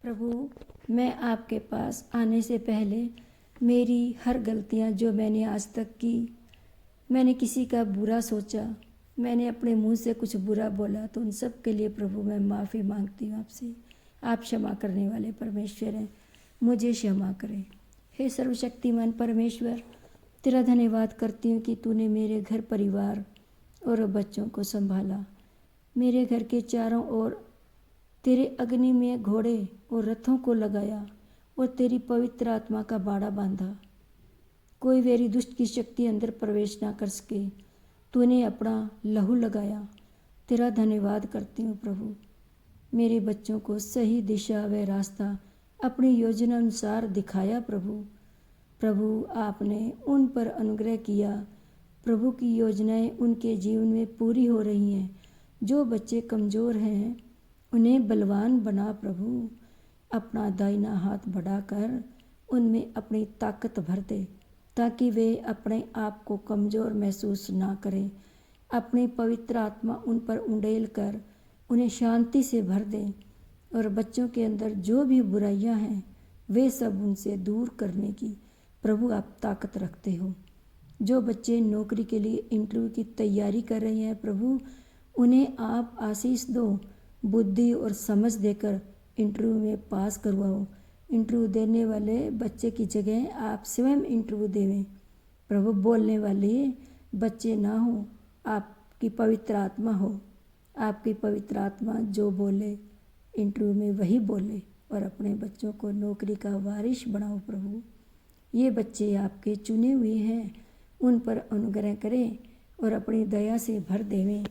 प्रभु, मैं आपके पास आने से पहले मेरी हर गलतियां जो मैंने आज तक की, मैंने किसी का बुरा सोचा, मैंने अपने मुंह से कुछ बुरा बोला, तो उन सब के लिए प्रभु मैं माफ़ी मांगती हूँ आपसे। आप क्षमा करने वाले परमेश्वर हैं, मुझे क्षमा करें। हे सर्वशक्तिमान परमेश्वर, तेरा धन्यवाद करती हूँ कि तूने मेरे घर परिवार और बच्चों को संभाला। मेरे घर के चारों ओर तेरे अग्नि में घोड़े और रथों को लगाया और तेरी पवित्र आत्मा का बाड़ा बांधा। कोई मेरी दुष्ट की शक्ति अंदर प्रवेश ना कर सके। तूने अपना लहू लगाया। तेरा धन्यवाद करती हूँ प्रभु। मेरे बच्चों को सही दिशा व रास्ता अपनी योजना अनुसार दिखाया प्रभु आपने उन पर अनुग्रह किया। प्रभु की योजनाएं उनके जीवन में पूरी हो रही हैं। जो बच्चे कमज़ोर हैं उन्हें बलवान बना प्रभु। अपना दाहिना हाथ बढ़ाकर उनमें अपनी ताकत भर दे, ताकि वे अपने आप को कमज़ोर महसूस ना करें। अपनी पवित्र आत्मा उन पर उंडेल कर उन्हें शांति से भर दें और बच्चों के अंदर जो भी बुराइयां हैं वे सब उनसे दूर करने की प्रभु आप ताकत रखते हो। जो बच्चे नौकरी के लिए इंटरव्यू की तैयारी कर रहे हैं प्रभु, उन्हें आप आशीष दो, बुद्धि और समझ देकर इंटरव्यू में पास करवाओ। इंटरव्यू देने वाले बच्चे की जगह आप स्वयं इंटरव्यू देवें प्रभु। बोलने वाले बच्चे ना हो, आपकी पवित्र आत्मा हो। आपकी पवित्र आत्मा जो बोले इंटरव्यू में वही बोले और अपने बच्चों को नौकरी का वारिस बनाओ प्रभु। ये बच्चे आपके चुने हुए हैं, उन पर अनुग्रह करें और अपनी दया से भर देवें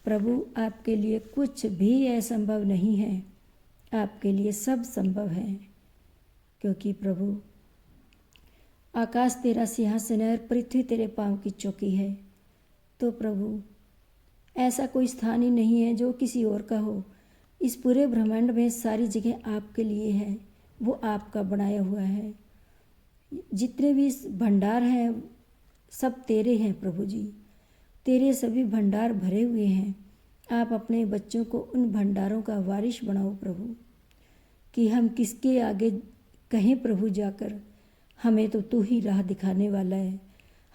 प्रभु। आपके लिए कुछ भी असंभव नहीं है, आपके लिए सब संभव है, क्योंकि प्रभु आकाश तेरा सिंहासन है और पृथ्वी तेरे पांव की चौकी है। तो प्रभु ऐसा कोई स्थान ही नहीं है जो किसी और का हो। इस पूरे ब्रह्मांड में सारी जगह आपके लिए है, वो आपका बनाया हुआ है। जितने भी भंडार हैं सब तेरे हैं प्रभु जी। तेरे सभी भंडार भरे हुए हैं। आप अपने बच्चों को उन भंडारों का वारिस बनाओ प्रभु, कि हम किसके आगे कहें प्रभु जाकर। हमें तो तू ही राह दिखाने वाला है।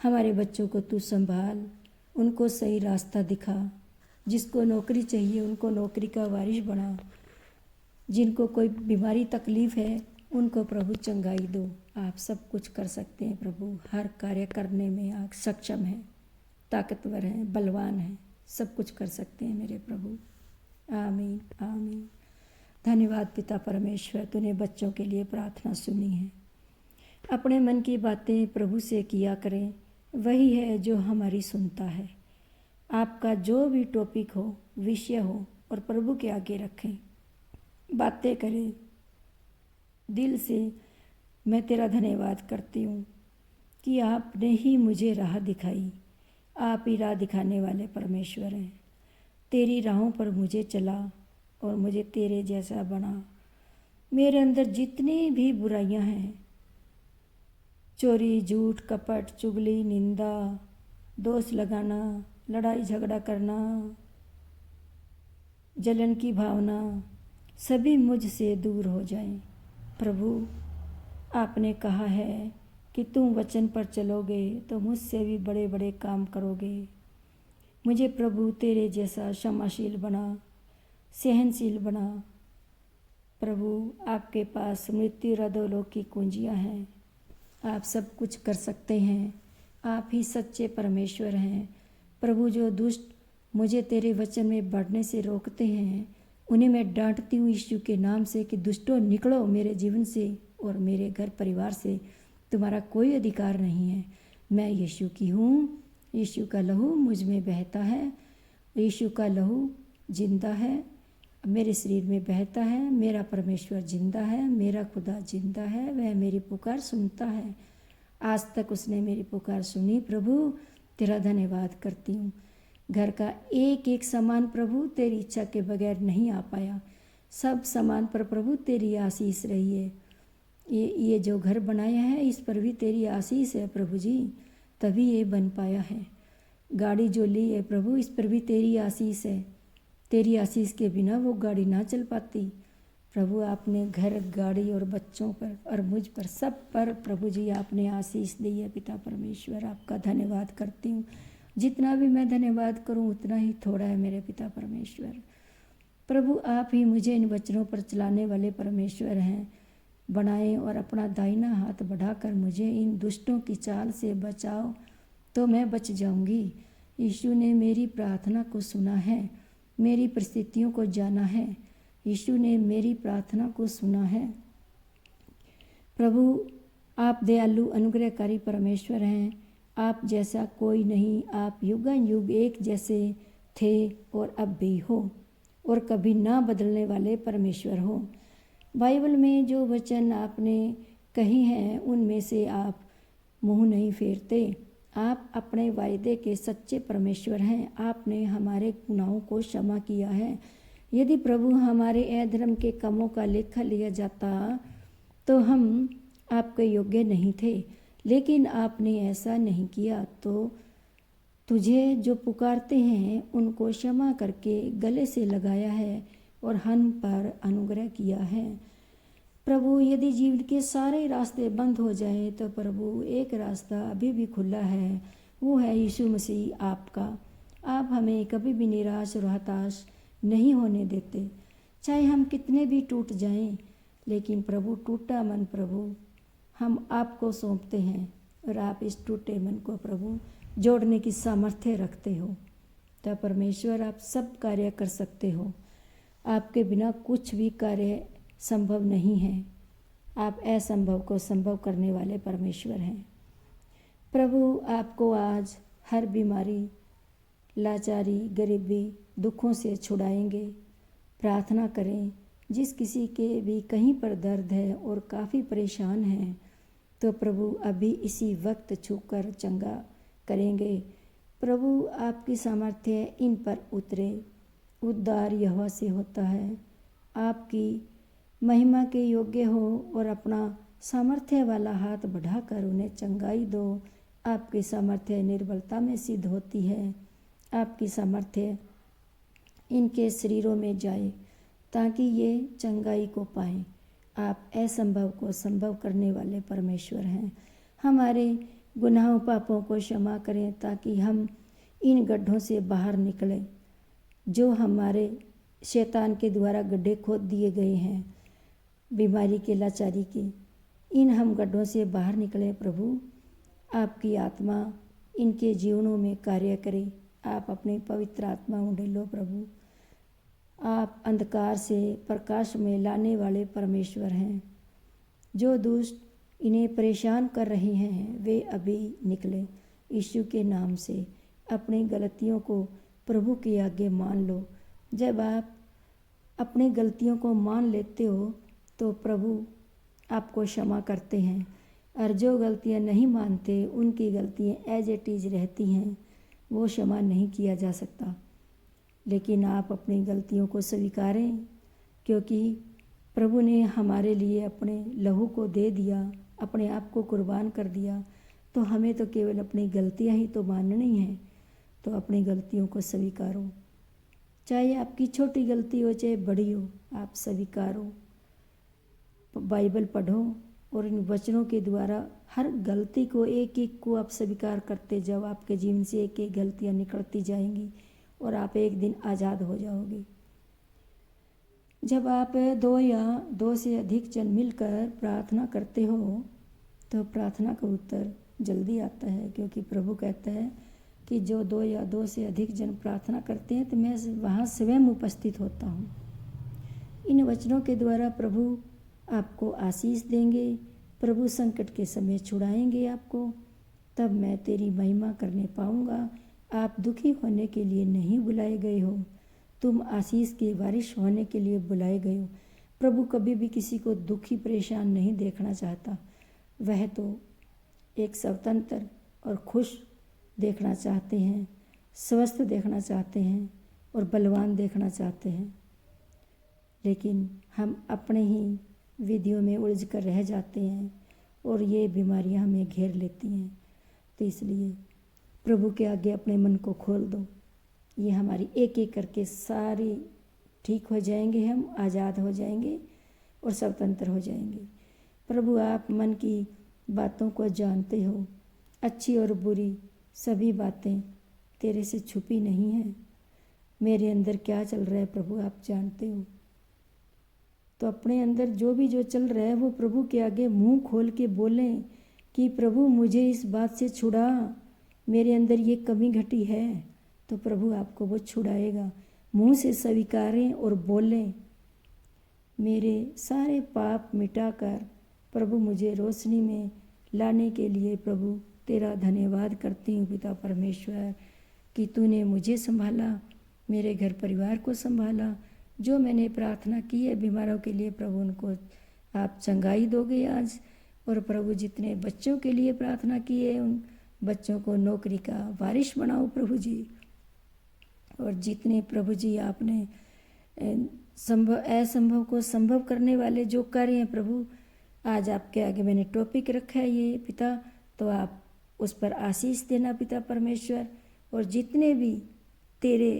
हमारे बच्चों को तू संभाल, उनको सही रास्ता दिखा। जिसको नौकरी चाहिए उनको नौकरी का वारिस बना। जिनको कोई बीमारी तकलीफ़ है उनको प्रभु चंगाई दो। आप सब कुछ कर सकते हैं प्रभु। हर कार्य करने में आप सक्षम हैं, ताकतवर हैं, बलवान हैं, सब कुछ कर सकते हैं मेरे प्रभु। आमीन आमीन। धन्यवाद पिता परमेश्वर, तूने बच्चों के लिए प्रार्थना सुनी है। अपने मन की बातें प्रभु से किया करें, वही है जो हमारी सुनता है। आपका जो भी टॉपिक हो, विषय हो, और प्रभु के आगे रखें, बातें करें दिल से। मैं तेरा धन्यवाद करती हूँ कि आपने ही मुझे राह दिखाई। आप ही राह दिखाने वाले परमेश्वर हैं। तेरी राहों पर मुझे चला और मुझे तेरे जैसा बना। मेरे अंदर जितनी भी बुराइयां हैं, चोरी, झूठ, कपट, चुगली, निंदा, दोष लगाना, लड़ाई झगड़ा करना, जलन की भावना, सभी मुझसे दूर हो जाएं। प्रभु आपने कहा है कि तुम वचन पर चलोगे तो मुझसे भी बड़े बड़े काम करोगे। मुझे प्रभु तेरे जैसा क्षमाशील बना, सहनशील बना। प्रभु आपके पास मृत्यु और अधोलोक की कुंजियाँ हैं। आप सब कुछ कर सकते हैं। आप ही सच्चे परमेश्वर हैं प्रभु। जो दुष्ट मुझे तेरे वचन में बढ़ने से रोकते हैं, उन्हें मैं डांटती हूँ यीशु के नाम से कि दुष्टों निकलो मेरे जीवन से और मेरे घर परिवार से। तुम्हारा कोई अधिकार नहीं है। मैं यीशु की हूँ। यीशु का लहू मुझ में बहता है। यीशु का लहू जिंदा है, मेरे शरीर में बहता है। मेरा परमेश्वर जिंदा है, मेरा खुदा जिंदा है। वह मेरी पुकार सुनता है। आज तक उसने मेरी पुकार सुनी। प्रभु तेरा धन्यवाद करती हूँ। घर का एक एक सामान प्रभु तेरी इच्छा के बगैर नहीं आ पाया। सब सामान पर प्रभु तेरी आशीष रही है। ये जो घर बनाया है इस पर भी तेरी आशीष है प्रभु जी, तभी ये बन पाया है। गाड़ी जो ली है प्रभु, इस पर भी तेरी आशीष है। तेरी आशीष के बिना वो गाड़ी ना चल पाती। प्रभु आपने घर, गाड़ी और बच्चों पर और मुझ पर, सब पर प्रभु जी आपने आशीष दी है। पिता परमेश्वर, आपका धन्यवाद करती हूँ। जितना भी मैं धन्यवाद करूँ उतना ही थोड़ा है मेरे पिता परमेश्वर। प्रभु आप ही मुझे इन वचनों पर चलाने वाले परमेश्वर हैं। बनाएं और अपना दाहिना हाथ बढ़ाकर मुझे इन दुष्टों की चाल से बचाओ, तो मैं बच जाऊंगी। यीशु ने मेरी प्रार्थना को सुना है, मेरी परिस्थितियों को जाना है। यीशु ने मेरी प्रार्थना को सुना है। प्रभु आप दयालु अनुग्रहकारी परमेश्वर हैं। आप जैसा कोई नहीं। आप युगानुयुग एक जैसे थे और अब भी हो और कभी ना बदलने वाले परमेश्वर हो। बाइबल में जो वचन आपने कही हैं उनमें से आप मुंह नहीं फेरते। आप अपने वायदे के सच्चे परमेश्वर हैं। आपने हमारे गुनाहों को क्षमा किया है। यदि प्रभु हमारे अधर्म के कामों का लेखा लिया जाता तो हम आपके योग्य नहीं थे, लेकिन आपने ऐसा नहीं किया। तो तुझे जो पुकारते हैं उनको क्षमा करके गले से लगाया है और हम पर अनुग्रह किया है। प्रभु यदि जीवन के सारे रास्ते बंद हो जाएं तो प्रभु एक रास्ता अभी भी खुला है, वो है यीशु मसीह आपका। आप हमें कभी भी निराश और हताश नहीं होने देते, चाहे हम कितने भी टूट जाएं। लेकिन प्रभु टूटा मन प्रभु हम आपको सौंपते हैं और आप इस टूटे मन को प्रभु जोड़ने की सामर्थ्य रखते हो। तो परमेश्वर आप सब कार्य कर सकते हो। आपके बिना कुछ भी कार्य संभव नहीं है। आप असंभव को संभव करने वाले परमेश्वर हैं। प्रभु आपको आज हर बीमारी, लाचारी, गरीबी, दुखों से छुड़ाएंगे। प्रार्थना करें। जिस किसी के भी कहीं पर दर्द है और काफ़ी परेशान है तो प्रभु अभी इसी वक्त छूकर चंगा करेंगे। प्रभु आपकी सामर्थ्य इन पर उतरे। उद्धार यहोवा से होता है। आपकी महिमा के योग्य हो और अपना सामर्थ्य वाला हाथ बढ़ाकर उन्हें चंगाई दो। आपकी सामर्थ्य निर्बलता में सिद्ध होती है। आपकी सामर्थ्य इनके शरीरों में जाए ताकि ये चंगाई को पाएं। आप असंभव को संभव करने वाले परमेश्वर हैं। हमारे गुनाहों पापों को क्षमा करें ताकि हम इन गड्ढों से बाहर निकलें जो हमारे शैतान के द्वारा गड्ढे खोद दिए गए हैं, बीमारी के, लाचारी के। इन हम गड्ढों से बाहर निकलें। प्रभु आपकी आत्मा इनके जीवनों में कार्य करे। आप अपनी पवित्र आत्मा उंडेलो। प्रभु आप अंधकार से प्रकाश में लाने वाले परमेश्वर हैं। जो दुष्ट इन्हें परेशान कर रहे हैं वे अभी निकले। यीशु के नाम से अपनी गलतियों को प्रभु के आगे मान लो। जब आप अपनी गलतियों को मान लेते हो तो प्रभु आपको क्षमा करते हैं, और जो गलतियां नहीं मानते उनकी गलतियां एज इट इज रहती हैं, वो क्षमा नहीं किया जा सकता। लेकिन आप अपनी गलतियों को स्वीकारें, क्योंकि प्रभु ने हमारे लिए अपने लहू को दे दिया, अपने आप को कुर्बान कर दिया। तो हमें तो केवल अपनी गलतियां ही तो माननी हैं। तो अपनी गलतियों को स्वीकारो, चाहे आपकी छोटी गलती हो चाहे बड़ी हो, आप स्वीकारो। बाइबल पढ़ो और इन वचनों के द्वारा हर गलती को एक एक को आप स्वीकार करते जाओ। आपके जीवन से एक एक गलतियां निकलती जाएंगी और आप एक दिन आज़ाद हो जाओगे। जब आप दो या दो से अधिक जन मिलकर प्रार्थना करते हो तो प्रार्थना का उत्तर जल्दी आता है, क्योंकि प्रभु कहता है कि जो दो या दो से अधिक जन प्रार्थना करते हैं तो मैं वहाँ स्वयं उपस्थित होता हूँ। इन वचनों के द्वारा प्रभु आपको आशीष देंगे। प्रभु संकट के समय छुड़ाएंगे आपको। तब मैं तेरी महिमा करने पाऊँगा। आप दुखी होने के लिए नहीं बुलाए गए हो, तुम आशीष के वारिश होने के लिए बुलाए गए हो। प्रभु कभी भी किसी को दुखी परेशान नहीं देखना चाहता। वह तो एक स्वतंत्र और खुश देखना चाहते हैं, स्वस्थ देखना चाहते हैं और बलवान देखना चाहते हैं। लेकिन हम अपने ही विधियों में उलझ कर रह जाते हैं और ये बीमारियां हमें घेर लेती हैं। तो इसलिए प्रभु के आगे अपने मन को खोल दो। ये हमारी एक एक करके सारी ठीक हो जाएंगे, हम आज़ाद हो जाएंगे। और स्वतंत्र हो जाएंगे। प्रभु आप मन की बातों को जानते हो, अच्छी और बुरी सभी बातें तेरे से छुपी नहीं हैं। मेरे अंदर क्या चल रहा है प्रभु आप जानते हो। तो अपने अंदर जो चल रहा है वो प्रभु के आगे मुंह खोल के बोलें कि प्रभु मुझे इस बात से छुड़ा, मेरे अंदर ये कमी घटी है। तो प्रभु आपको वो छुड़ाएगा। मुंह से स्वीकारें और बोलें, मेरे सारे पाप मिटाकर प्रभु मुझे रोशनी में लाने के लिए प्रभु तेरा धन्यवाद करती हूँ पिता परमेश्वर कि तूने मुझे संभाला, मेरे घर परिवार को संभाला। जो मैंने प्रार्थना की है बीमारों के लिए प्रभु उनको आप चंगाई दोगे आज। और प्रभु जितने बच्चों के लिए प्रार्थना की है उन बच्चों को नौकरी का वारिश बनाओ प्रभु जी। और जितने प्रभु जी आपने असंभव को संभव करने वाले जो कार्य हैं प्रभु, आज आपके आगे मैंने टॉपिक रखा है ये पिता, तो आप उस पर आशीष देना पिता परमेश्वर। और जितने भी तेरे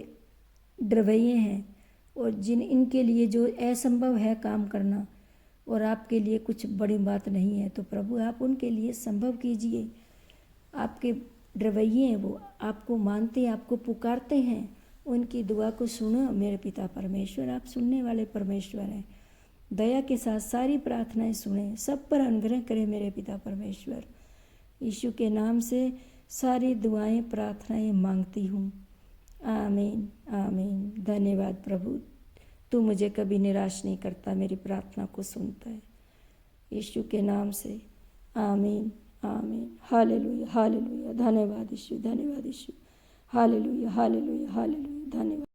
डरवैये हैं और इनके लिए जो असंभव है काम करना और आपके लिए कुछ बड़ी बात नहीं है, तो प्रभु आप उनके लिए संभव कीजिए। आपके डरवैये हैं, वो आपको मानते हैं, आपको पुकारते हैं, उनकी दुआ को सुनो मेरे पिता परमेश्वर। आप सुनने वाले परमेश्वर हैं। दया के साथ सारी प्रार्थनाएं सुने, सब पर अनुग्रह करें मेरे पिता परमेश्वर। यीशु के नाम से सारी दुआएं प्रार्थनाएं मांगती हूँ। आमीन आमीन। धन्यवाद प्रभु, तू मुझे कभी निराश नहीं करता, मेरी प्रार्थना को सुनता है। यीशु के नाम से आमीन आमीन। Hallelujah hallelujah. धन्यवाद यीशु, धन्यवाद यीशु। Hallelujah hallelujah hallelujah. धन्यवाद।